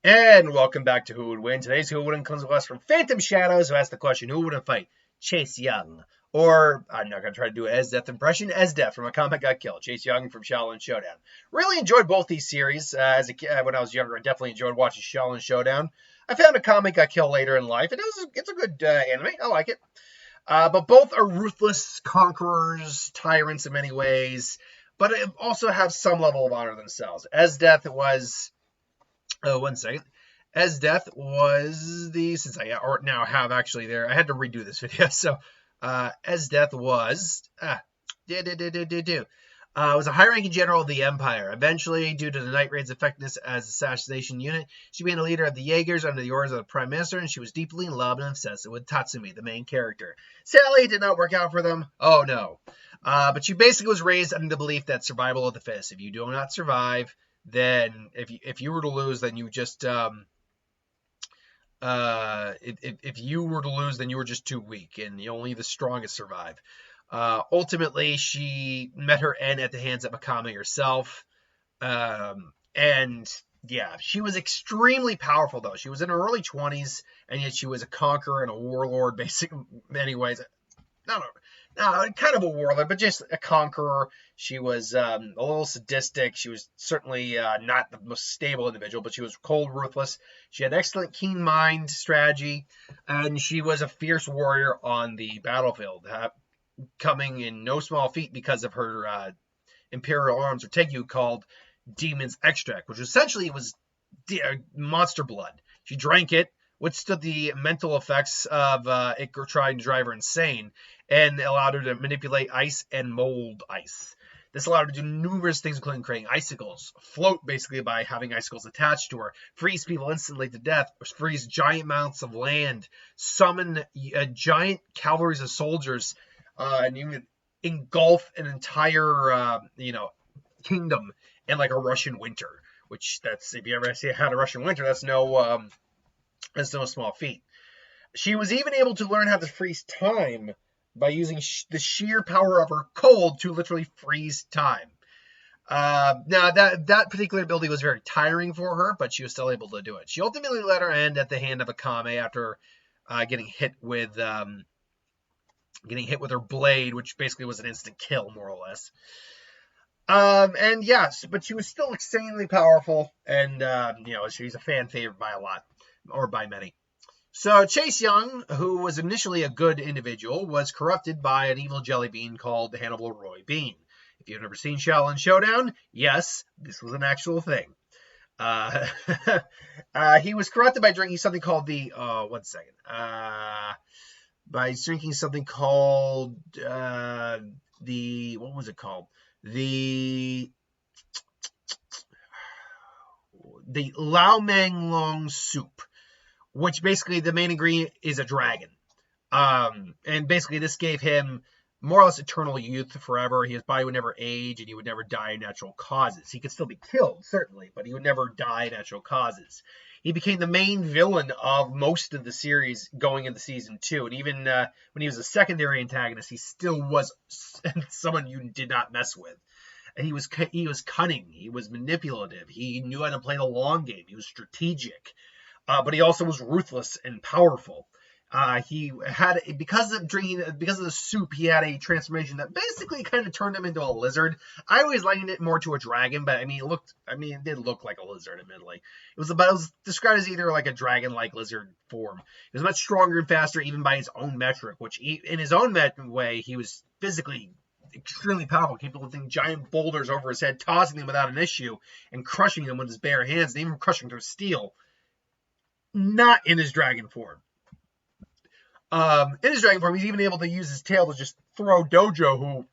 And welcome back to Who Would Win. Today's Who Would Win comes to us from Phantom Shadows, who asked the question, who wouldn't fight Chase Young? Or, I'm not going to try to do an Esdeath impression, Esdeath from A Comic Got Killed. Chase Young from Shaolin Showdown. Really enjoyed both these series. As a kid, when I was younger, I definitely enjoyed watching Shaolin Showdown. I found A Comic Got Killed later in life, and it's a good anime. I like it. But both are ruthless conquerors, tyrants in many ways, but also have some level of honor themselves. Esdeath was... one second. Esdeath was since I now have actually there, I had to redo this video. So, Esdeath was, was a high-ranking general of the Empire. Eventually, due to the Night Raid's effectiveness as assassination unit, she became the leader of the Jaegers under the orders of the Prime Minister, and she was deeply in love and obsessed with Tatsumi, the main character. Sadly, it did not work out for them. Oh, no. But she basically was raised under the belief that survival of the fittest. If you do not survive, then if you were to lose, then you just if you were to lose, then you were just too weak, and only the strongest survive. Ultimately, she met her end at the hands of Akame herself, and yeah, she was extremely powerful. Though she was in her early 20s, and yet she was a conqueror and a warlord, basically in many ways. No, kind of a warlord, but just a conqueror. She was a little sadistic. She was certainly not the most stable individual, but she was cold, ruthless. She had excellent, keen mind, strategy, and she was a fierce warrior on the battlefield, coming in no small feat because of her imperial arms, or Tegu, called Demon's Extract, which essentially was monster blood. She drank it, withstood the mental effects of it trying to drive her insane, and allowed her to manipulate ice and mold ice. This allowed her to do numerous things, including creating icicles, float basically by having icicles attached to her, freeze people instantly to death, freeze giant amounts of land, summon giant cavalries of soldiers, and even engulf an entire, kingdom in like a Russian winter. Which if you ever had a Russian winter, that's no small feat. She was even able to learn how to freeze time by using the sheer power of her cold to literally freeze time. Now, that particular ability was very tiring for her, but she was still able to do it. She ultimately let her end at the hand of Akame after getting hit with her blade, which basically was an instant kill, more or less. And yes, but she was still extremely powerful, and she's a fan favorite by a lot, or by many. So Chase Young, who was initially a good individual, was corrupted by an evil jelly bean called Hannibal Roy Bean. If you've never seen Shaolin Showdown, yes, this was an actual thing. He was corrupted by drinking something called by drinking something called what was it called? The Lao Mang Long soup, which basically the main ingredient is a dragon. And basically this gave him more or less eternal youth forever. His body would never age, and he would never die of natural causes. He could still be killed, certainly, but he would never die of natural causes. He became the main villain of most of the series going into season 2. And even when he was a secondary antagonist, he still was someone you did not mess with. And he was cunning. He was manipulative. He knew how to play the long game. He was strategic. But he also was ruthless and powerful. He had, because of the soup, he had a transformation that basically kind of turned him into a lizard. I always likened it more to a dragon, but it did look like a lizard, admittedly. It was described as either like a dragon-like lizard form. It was much stronger and faster, even by his own metric, which in his own way, he was physically extremely powerful, capable of lifting giant boulders over his head, tossing them without an issue, and crushing them with his bare hands, and even crushing through steel. Not in his dragon form. In his dragon form, he's even able to use his tail to just throw Dojo, who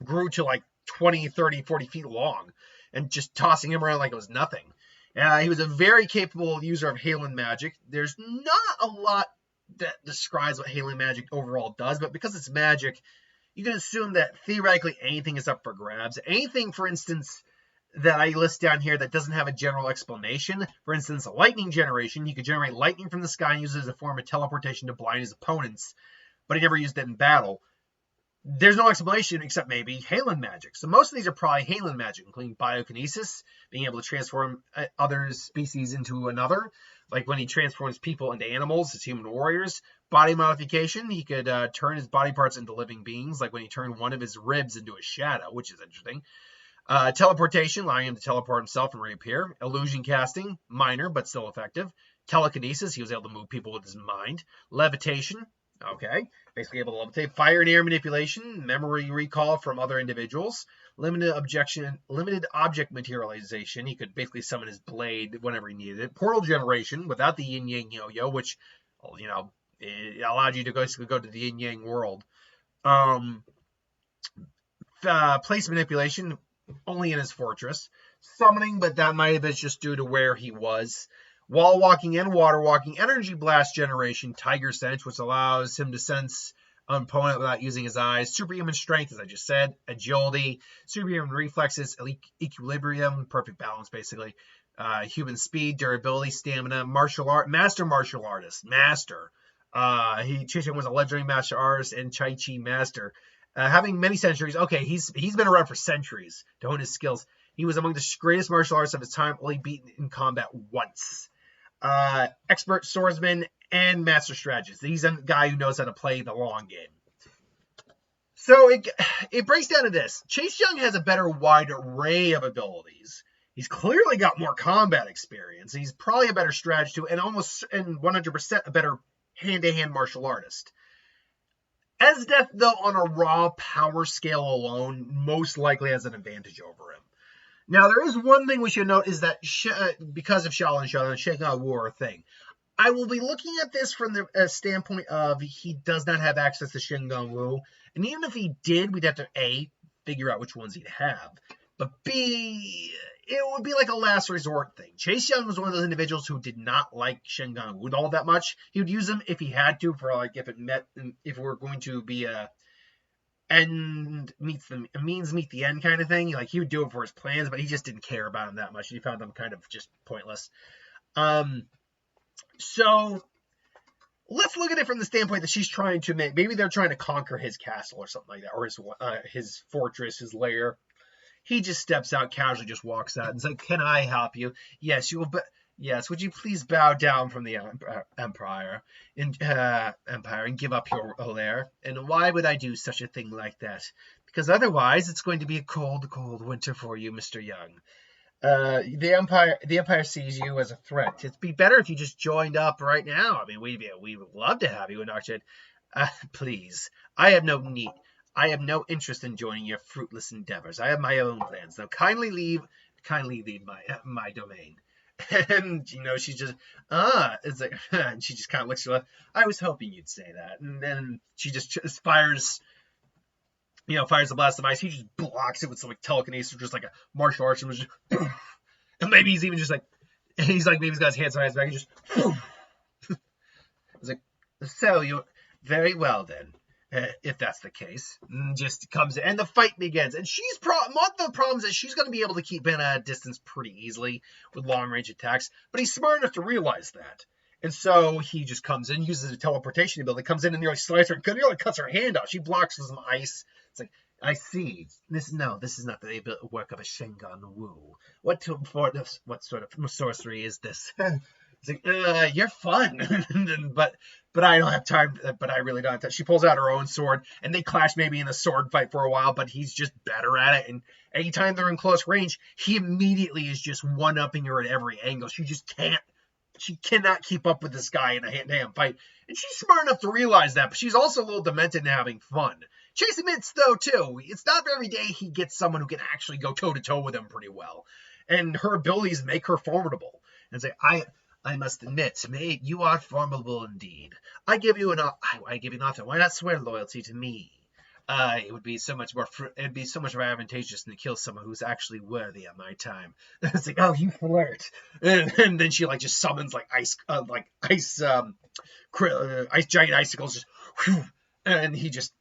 grew to like 20, 30, 40 feet long, and just tossing him around like it was nothing. He was a very capable user of Halen magic. There's not a lot that describes what Halen magic overall does, but because it's magic, you can assume that theoretically anything is up for grabs. Anything, for instance, that I list down here that doesn't have a general explanation. For instance, lightning generation. He could generate lightning from the sky and use it as a form of teleportation to blind his opponents, but he never used it in battle. there's no explanation except maybe Halen magic. So most of these are probably Halen magic, including biokinesis, being able to transform other species into another. Like when he transforms people into animals as human warriors. Body modification, he could turn his body parts into living beings, like when he turned one of his ribs into a shadow, which is interesting. Teleportation, allowing him to teleport himself and reappear. Illusion casting, minor but still effective. Telekinesis, he was able to move people with his mind. Levitation, okay, basically able to levitate. Fire and air manipulation, memory recall from other individuals. Limited object materialization, he could basically summon his blade whenever he needed it. Portal generation, without the yin yang yo-yo, which, you know, it allowed you to basically go to the yin yang world. Place manipulation, only in his fortress. Summoning, but that might have been just due to where he was. Wall walking and water walking. Energy blast generation. Tiger sense, which allows him to sense an opponent without using his eyes. Superhuman strength, as I just said. Agility. Superhuman reflexes. Equilibrium. Perfect balance, basically. Human speed. Durability. Stamina. Master martial artist. Master. Chichen was a legendary martial artist and Chai Chi master. Having many centuries, okay, he's been around for centuries to hone his skills. He was among the greatest martial artists of his time, only beaten in combat once. Expert swordsman and master strategist. He's a guy who knows how to play the long game. So it breaks down to this. Chase Young has a better wide array of abilities. He's clearly got more combat experience. He's probably a better strategist too, and 100% a better hand-to-hand martial artist. Esdeath, though, on a raw power scale alone, most likely has an advantage over him. Now, there is one thing we should note is that because of Shaolin Shaolin, Shengon Wu are a thing. I will be looking at this from the standpoint of he does not have access to Shengon Wu. And even if he did, we'd have to, A, figure out which ones he'd have. But B, it would be like a last resort thing. Chase Young was one of those individuals who did not like Shengon Wu all that much. He would use them if he had to, for like if it were going to be a means meet the end kind of thing. Like he would do it for his plans, but he just didn't care about them that much. He found them kind of just pointless. So let's look at it from the standpoint that she's trying to maybe they're trying to conquer his castle or something like that, or his fortress, his lair. He just steps out casually, just walks out, and is like, "Can I help you?" Yes, you will. Yes, would you please bow down from the empire and give up your lair? And why would I do such a thing like that? Because otherwise, it's going to be a cold, cold winter for you, Mr. Young. The empire sees you as a threat. It'd be better if you just joined up right now. I mean, we would love to have you in Arched. Please, I have no interest in joining your fruitless endeavors. I have my own plans. Now, kindly leave my domain. And she just it's like and she just kind of looks to her left. I was hoping you'd say that. And then she just fires the blast of ice. He just blocks it with some like telekinesis, just like a martial arts, and just and maybe he's even just like maybe he's got his hands on his back and just it's like, so you very well then. If that's the case, just comes in, and the fight begins. And one of the problems is she's going to be able to keep him at a distance pretty easily with long-range attacks, but he's smart enough to realize that. And so he just comes in, uses a teleportation ability, comes in and nearly slices her, nearly cuts her hand off. She blocks with some ice. It's like, I see. This is not the work of a Shengon Wu. What sort of sorcery is this? It's like, you're fun, but I don't have time. But I really don't have time. She pulls out her own sword, and they clash maybe in a sword fight for a while. But he's just better at it. And anytime they're in close range, he immediately is just one-upping her at every angle. She cannot keep up with this guy in a hand-to-hand fight. And she's smart enough to realize that. But she's also a little demented and having fun. Chase admits, though, too, it's not every day he gets someone who can actually go toe-to-toe with him pretty well. And her abilities make her formidable. And say, I must admit, mate, you are formidable indeed. I give you an offer. Why not swear loyalty to me? It would be so much more advantageous than to kill someone who's actually worthy of my time. It's like, oh, you flirt. And then she like just summons like ice giant icicles, just whew, and he just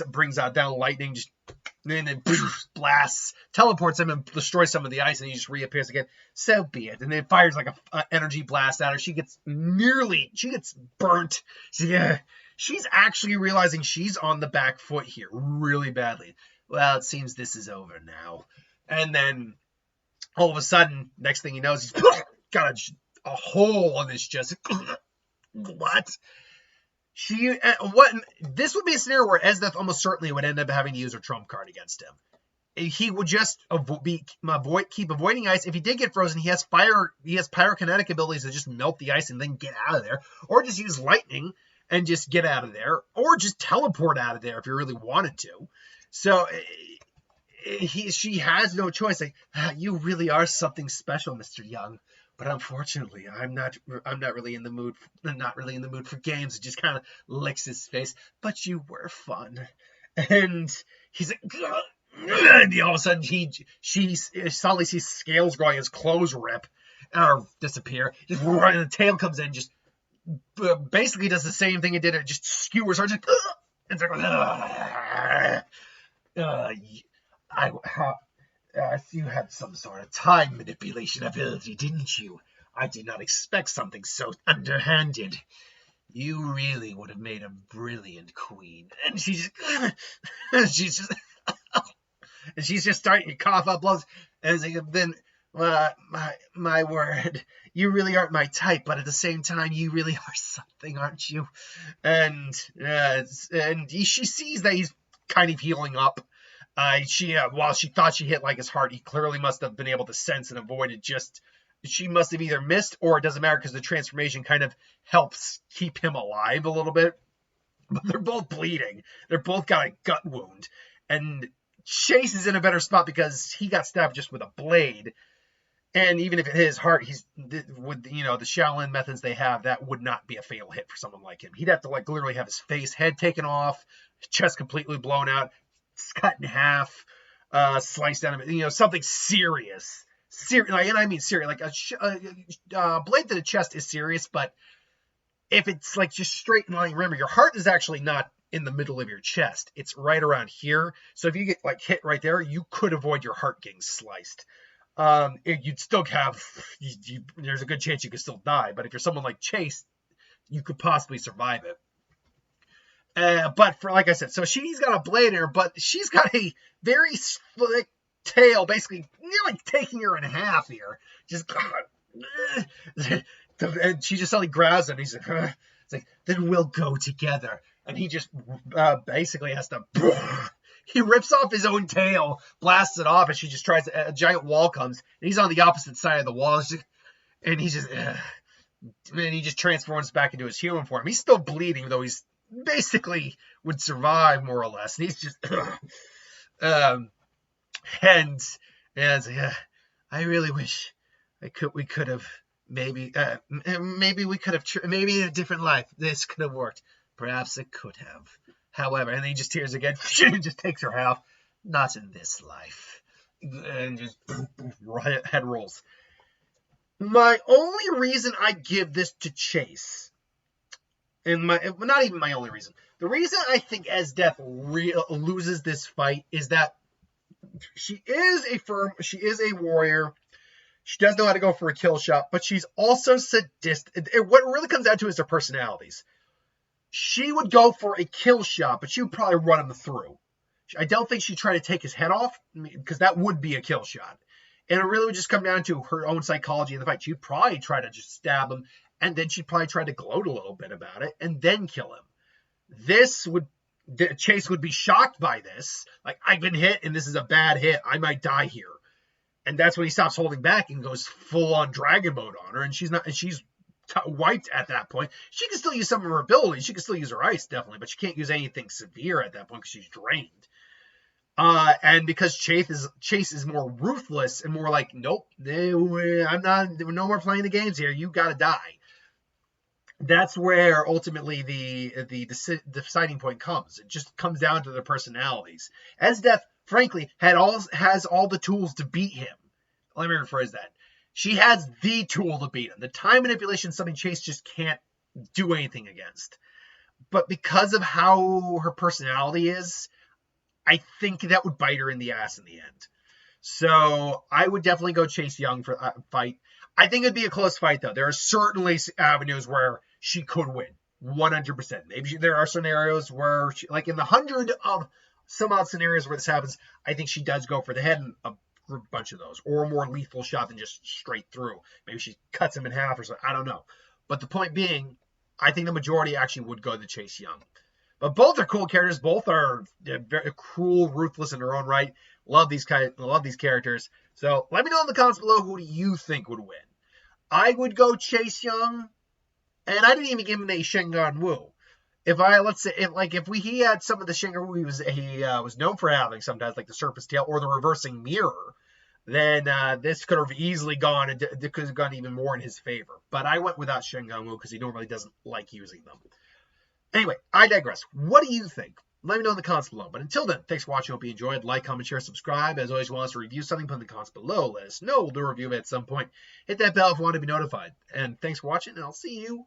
brings out down lightning, just and then blasts, teleports him and destroys some of the ice, and he just reappears again. So be it. And then fires like a energy blast at her. She gets burnt. she's actually realizing she's on the back foot here really badly. Well, it seems this is over now. And then all of a sudden, next thing he knows, he's got a hole in his chest. What? This would be a scenario where Esdeath almost certainly would end up having to use her trump card against him. He would just keep avoiding ice. If he did get frozen, he has pyrokinetic abilities to just melt the ice and then get out of there, or just use lightning and just get out of there, or just teleport out of there if you really wanted to. So she has no choice. Like, you really are something special, Mr. Young. But unfortunately, I'm not really in the mood. Not really in the mood for games. It just kind of licks his face. But you were fun, and he's like, and all of a sudden she suddenly sees scales growing, his clothes rip or disappear. Just right, and the tail comes in, just basically does the same thing it did. It just skewers her, just and you had some sort of time manipulation ability, didn't you? I did not expect something so underhanded. You really would have made a brilliant queen. And she's just starting to cough up blows. And then, my word, you really aren't my type, but at the same time, you really are something, aren't you? And she sees that he's kind of healing up. While she thought she hit like his heart, he clearly must have been able to sense and avoid it. She must have either missed, or it doesn't matter because the transformation kind of helps keep him alive a little bit. But they're both bleeding. They're both got a gut wound. And Chase is in a better spot because he got stabbed just with a blade. And even if it hit his heart, with the Shaolin methods they have, that would not be a fatal hit for someone like him. He'd have to literally have his head taken off, chest completely blown out, cut in half, sliced down, something serious. And I mean serious. Like a blade to the chest is serious, but if it's like just straight in line, remember your heart is actually not in the middle of your chest; it's right around here. So if you get hit right there, you could avoid your heart getting sliced. You'd still have. There's a good chance you could still die, but if you're someone like Chase, you could possibly survive it. But like I said, so she's got a blade in her, but she's got a very slick tail, basically nearly taking her in half here. Just and she just suddenly grabs him. He's like, it's like, then we'll go together. And he just basically has to. He rips off his own tail, blasts it off, and she just tries. A giant wall comes, and he's on the opposite side of the wall, and he just transforms back into his human form. He's still bleeding, though he's basically would survive more or less. And he's just and it's like, I really wish we could have maybe we could have maybe in a different life this could have worked. Perhaps it could have. However, and then he just tears again, just takes her half. Not in this life. And just head rolls. My only reason I give this to Chase, and not even my only reason, the reason I think Esdeath loses this fight is that she is a warrior. She does know how to go for a kill shot, but she's also sadistic. What it really comes down to is their personalities. She would go for a kill shot, but she would probably run him through. I don't think she'd try to take his head off, because that would be a kill shot. And it really would just come down to her own psychology in the fight. She'd probably try to just stab him, and then she'd probably try to gloat a little bit about it, and then kill him. Chase would be shocked by this. Like, I've been hit, and this is a bad hit. I might die here. And that's when he stops holding back and goes full-on dragon mode on her, and she's wiped at that point. She can still use some of her abilities. She can still use her ice, definitely, but she can't use anything severe at that point because she's drained. And because Chase is more ruthless and more like, nope, I'm not, no more playing the games here. You gotta die. That's where ultimately the deciding point comes. It just comes down to their personalities. Esdeath, frankly, has all the tools to beat him. Let me rephrase that. She has the tool to beat him. The time manipulation is something Chase just can't do anything against. But because of how her personality is, I think that would bite her in the ass in the end. So I would definitely go Chase Young for a fight. I think it'd be a close fight, though. There are certainly avenues where she could win. 100%. Maybe there are scenarios where, like in the 100 of some odd scenarios where this happens, I think she does go for the head in a bunch of those, or a more lethal shot than just straight through. Maybe she cuts him in half or something. I don't know. But the point being, I think the majority actually would go to Chase Young. But both are cool characters. Both are very cruel, ruthless in their own right. Love these characters. So let me know in the comments below, who do you think would win? I would go Chase Young, and I didn't even give him a Shingon Wu. If he had some of the Shingon Wu he was known for having sometimes, like the surface tail or the reversing mirror, then this could have easily gone, and it could have gone even more in his favor. But I went without Shingon Wu because he normally doesn't like using them. Anyway, I digress. What do you think? Let me know in the comments below. But until then, thanks for watching. Hope you enjoyed. Like, comment, share, subscribe. As always, want us to review something, put in the comments below. Let us know. We'll do a review of it at some point. Hit that bell if you want to be notified. And thanks for watching, and I'll see you